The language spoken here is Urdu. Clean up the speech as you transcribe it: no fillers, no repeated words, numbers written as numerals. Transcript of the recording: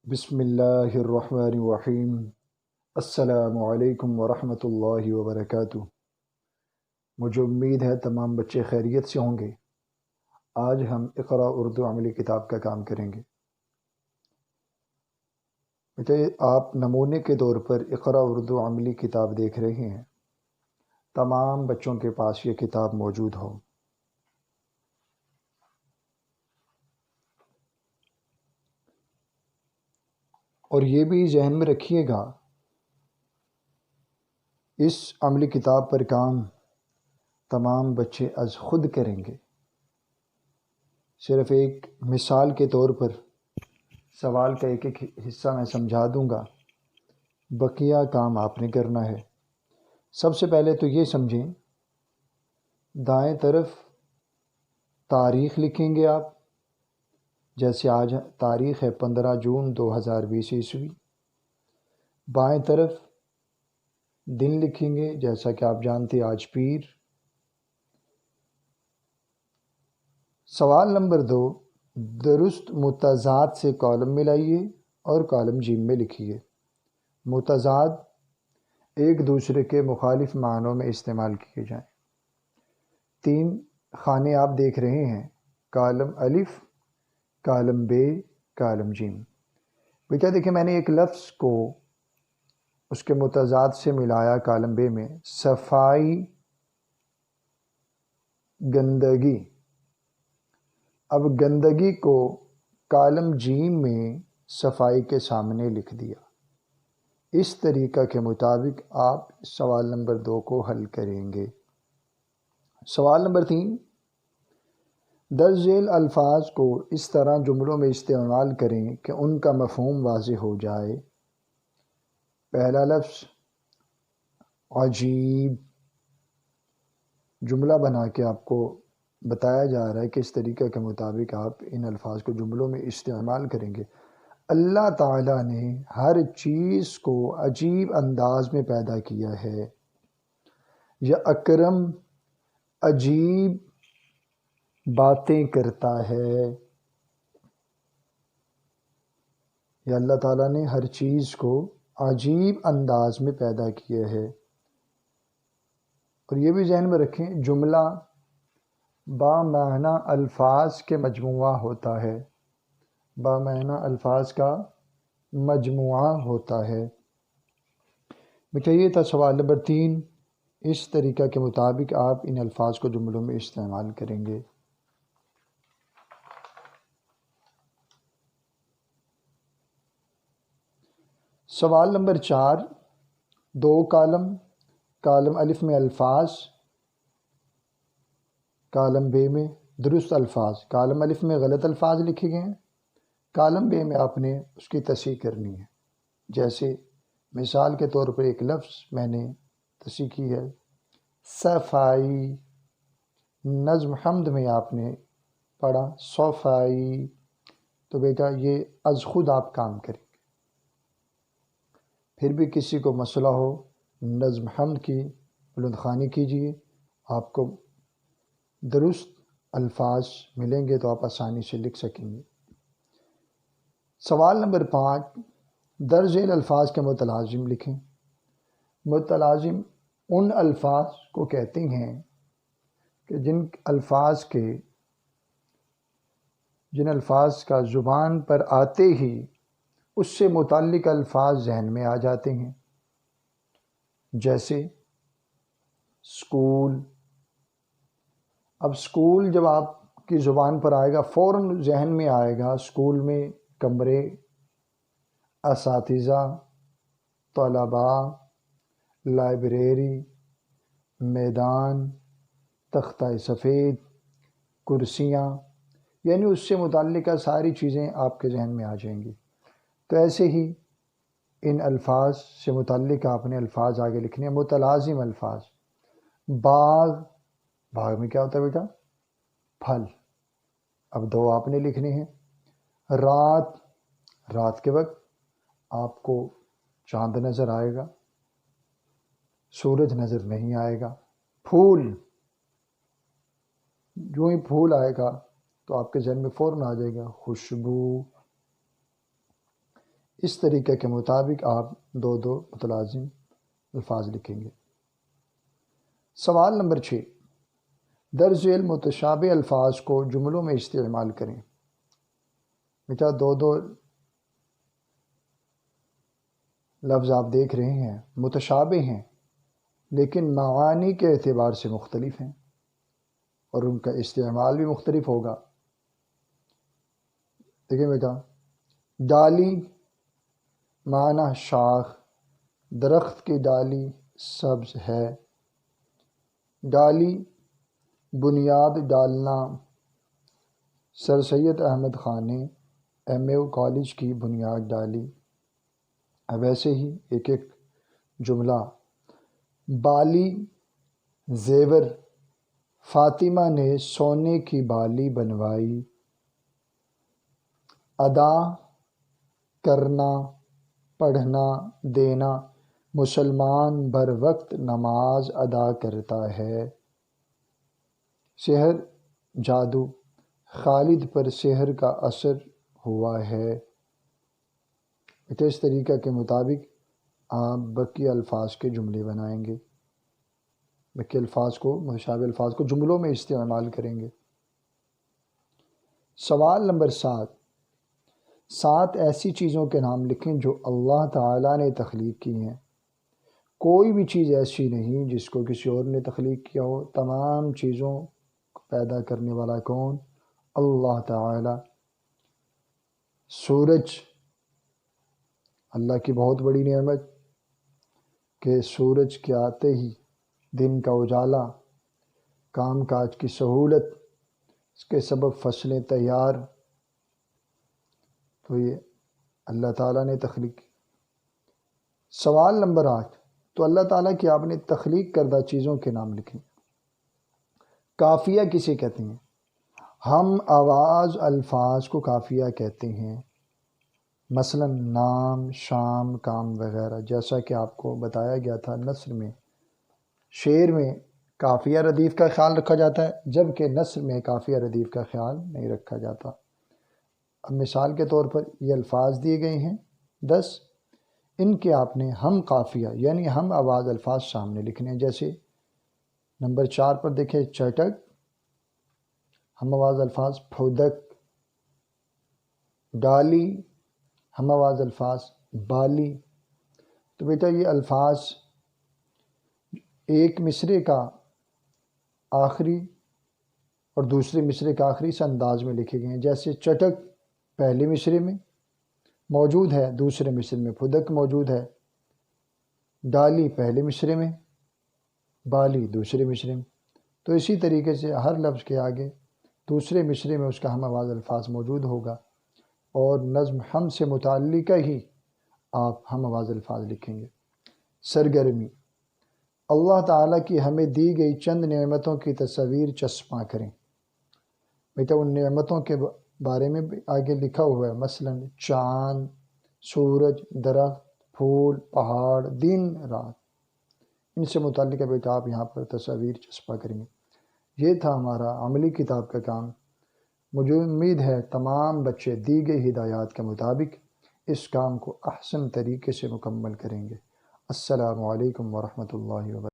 بسم اللہ الرحمن الرحیم۔ السلام علیکم ورحمۃ اللہ وبرکاتہ۔ مجھے امید ہے تمام بچے خیریت سے ہوں گے۔ آج ہم اقرا اردو عملی کتاب کا کام کریں گے۔ بیٹے آپ نمونے کے طور پر اقرا اردو عملی کتاب دیکھ رہے ہیں۔ تمام بچوں کے پاس یہ کتاب موجود ہو۔ اور یہ بھی ذہن میں رکھیے گا، اس عملی کتاب پر کام تمام بچے از خود کریں گے۔ صرف ایک مثال کے طور پر سوال کا ایک ایک حصہ میں سمجھا دوں گا، بقیہ کام آپ نے کرنا ہے۔ سب سے پہلے تو یہ سمجھیں، دائیں طرف تاریخ لکھیں گے آپ، جیسے آج تاریخ ہے 15 جون 2020 عیسوی۔ بائیں طرف دن لکھیں گے، جیسا کہ آپ جانتے آج پیر۔ سوال نمبر 2، درست متضاد سے کالم ملائیے اور کالم جیم میں لکھیے۔ متضاد ایک دوسرے کے مخالف معنوں میں استعمال کیے جائیں۔ 3 خانے آپ دیکھ رہے ہیں، کالم الف، کالم بے، کالم جیم۔ بیٹا دیکھیں، میں نے ایک لفظ کو اس کے متضاد سے ملایا کالم بے میں، صفائی، گندگی۔ اب گندگی کو کالم جیم میں صفائی کے سامنے لکھ دیا۔ اس طریقہ کے مطابق آپ سوال نمبر 2 کو حل کریں گے۔ سوال نمبر 3، درج ذیل الفاظ کو اس طرح جملوں میں استعمال کریں کہ ان کا مفہوم واضح ہو جائے۔ پہلا لفظ عجیب، جملہ بنا کے آپ کو بتایا جا رہا ہے کہ اس طریقہ کے مطابق آپ ان الفاظ کو جملوں میں استعمال کریں گے۔ اللہ تعالیٰ نے ہر چیز کو عجیب انداز میں پیدا کیا ہے۔ یا اکرم عجیب باتیں کرتا ہے۔ یا اللہ تعالیٰ نے ہر چیز کو عجیب انداز میں پیدا کیا ہے۔ اور یہ بھی ذہن میں رکھیں، جملہ بامعنی الفاظ کے مجموعہ ہوتا ہے۔ بامعنی الفاظ کا مجموعہ ہوتا ہے۔ بیٹا یہ تھا سوال نمبر 3، اس طریقہ کے مطابق آپ ان الفاظ کو جملوں میں استعمال کریں گے۔ سوال نمبر 4، 2 کالم، کالم الف میں الفاظ، کالم بے میں درست الفاظ۔ کالم الف میں غلط الفاظ لکھے گئے ہیں، کالم بے میں آپ نے اس کی تصحیح کرنی ہے۔ جیسے مثال کے طور پر ایک لفظ میں نے تصحیح کی ہے، صفائی۔ نظم حمد میں آپ نے پڑھا صفائی، تو بیٹا یہ از خود آپ کام کریں گے۔ پھر بھی کسی کو مسئلہ ہو، نظم حمد کی بلند خوانی کیجیے، آپ کو درست الفاظ ملیں گے تو آپ آسانی سے لکھ سکیں گے۔ سوال نمبر 5، درج ذیل الفاظ کے متلازم لکھیں۔ متلازم ان الفاظ کو کہتے ہیں کہ جن الفاظ کا زبان پر آتے ہی اس سے متعلق الفاظ ذہن میں آ جاتے ہیں۔ جیسے اسکول۔ اب اسکول جب آپ کی زبان پر آئے گا فوراً ذہن میں آئے گا، اسکول میں کمرے، اساتذہ، طلباء، لائبریری، میدان، تختہ سفید، کرسیاں، یعنی اس سے متعلقہ ساری چیزیں آپ کے ذہن میں آ جائیں گی۔ تو ایسے ہی ان الفاظ سے متعلق آپ نے الفاظ آگے لکھنے ہیں، متلازم الفاظ۔ باغ، باغ میں کیا ہوتا ہے بیٹا؟ پھل۔ اب 2 آپ نے لکھنے ہیں۔ رات، رات کے وقت آپ کو چاند نظر آئے گا، سورج نظر نہیں آئے گا۔ پھول، جو ہی پھول آئے گا تو آپ کے ذہن میں فوراً آ جائے گا خوشبو۔ اس طریقے کے مطابق آپ دو دو متلازم الفاظ لکھیں گے۔ سوال نمبر 6، درج ذیل متشابہ الفاظ کو جملوں میں استعمال کریں۔ بیٹا دو دو لفظ آپ دیکھ رہے ہیں، متشابہ ہیں لیکن معانی کے اعتبار سے مختلف ہیں اور ان کا استعمال بھی مختلف ہوگا۔ دیکھیں بیٹا، ڈالی معنی شاخ، درخت کی ڈالی سبز ہے۔ ڈالی بنیاد ڈالنا، سر سید احمد خان نے MAU کالج کی بنیاد ڈالی۔ اب ایسے ہی ایک ایک جملہ، بالی زیور، فاطمہ نے سونے کی بالی بنوائی۔ ادا کرنا، پڑھنا، دینا، مسلمان بر وقت نماز ادا کرتا ہے۔ سحر جادو، خالد پر سحر کا اثر ہوا ہے۔ اس طریقہ کے مطابق آپ باقی الفاظ کے جملے بنائیں گے، باقی الفاظ کو، متشابہ الفاظ کو جملوں میں استعمال کریں گے۔ سوال نمبر 7، 7 ایسی چیزوں کے نام لکھیں جو اللہ تعالیٰ نے تخلیق کی ہیں۔ کوئی بھی چیز ایسی نہیں جس کو کسی اور نے تخلیق کیا ہو، تمام چیزوں کو پیدا کرنے والا کون؟ اللہ تعالیٰ۔ سورج، اللہ کی بہت بڑی نعمت کہ سورج کے آتے ہی دن کا اجالا، کام کاج کی سہولت، اس کے سبب فصلیں تیار، تو یہ اللہ تعالیٰ نے تخلیق کی۔ سوال نمبر 8، تو اللہ تعالیٰ کی آپ نے تخلیق کردہ چیزوں کے نام لکھیں۔ کافیہ کسے کہتے ہیں؟ ہم آواز الفاظ کو کافیہ کہتے ہیں، مثلا نام، شام، کام وغیرہ، جیسا کہ آپ کو بتایا گیا تھا نثر میں، شعر میں کافیہ ردیف کا خیال رکھا جاتا ہے جبکہ نثر میں کافیہ ردیف کا خیال نہیں رکھا جاتا۔ اب مثال کے طور پر یہ الفاظ دیے گئے ہیں 10، ان کے آپ نے ہم قافیہ یعنی ہم آواز الفاظ سامنے لکھنے ہیں۔ جیسے نمبر 4 پر دیکھیں، چٹک، ہم آواز الفاظ پھودک، ڈالی، ہم آواز الفاظ بالی۔ تو بیٹا یہ الفاظ ایک مصرے کا آخری اور دوسرے مصرے کا آخری اس انداز میں لکھے گئے ہیں۔ جیسے چٹک پہلے مصرے میں موجود ہے، دوسرے مصرے میں پھدک موجود ہے۔ ڈالی پہلے مصرے میں، بالی دوسرے مصرے میں۔ تو اسی طریقے سے ہر لفظ کے آگے دوسرے مصرے میں اس کا ہم آواز الفاظ موجود ہوگا، اور نظم ہم سے متعلقہ ہی آپ ہم آواز الفاظ لکھیں گے۔ سرگرمی، اللہ تعالیٰ کی ہمیں دی گئی چند نعمتوں کی تصاویر چسپاں کریں۔ بیٹا ان نعمتوں کے بارے میں بھی آگے لکھا ہوا ہے، مثلا چاند، سورج، درخت، پھول، پہاڑ، دن رات، ان سے متعلقہ بیٹا آپ یہاں پر تصاویر چسپاں کریں گے۔ یہ تھا ہمارا عملی کتاب کا کام۔ مجھے امید ہے تمام بچے دی گئی ہدایات کے مطابق اس کام کو احسن طریقے سے مکمل کریں گے۔ السلام علیکم ورحمۃ اللہ وبرکاتہ۔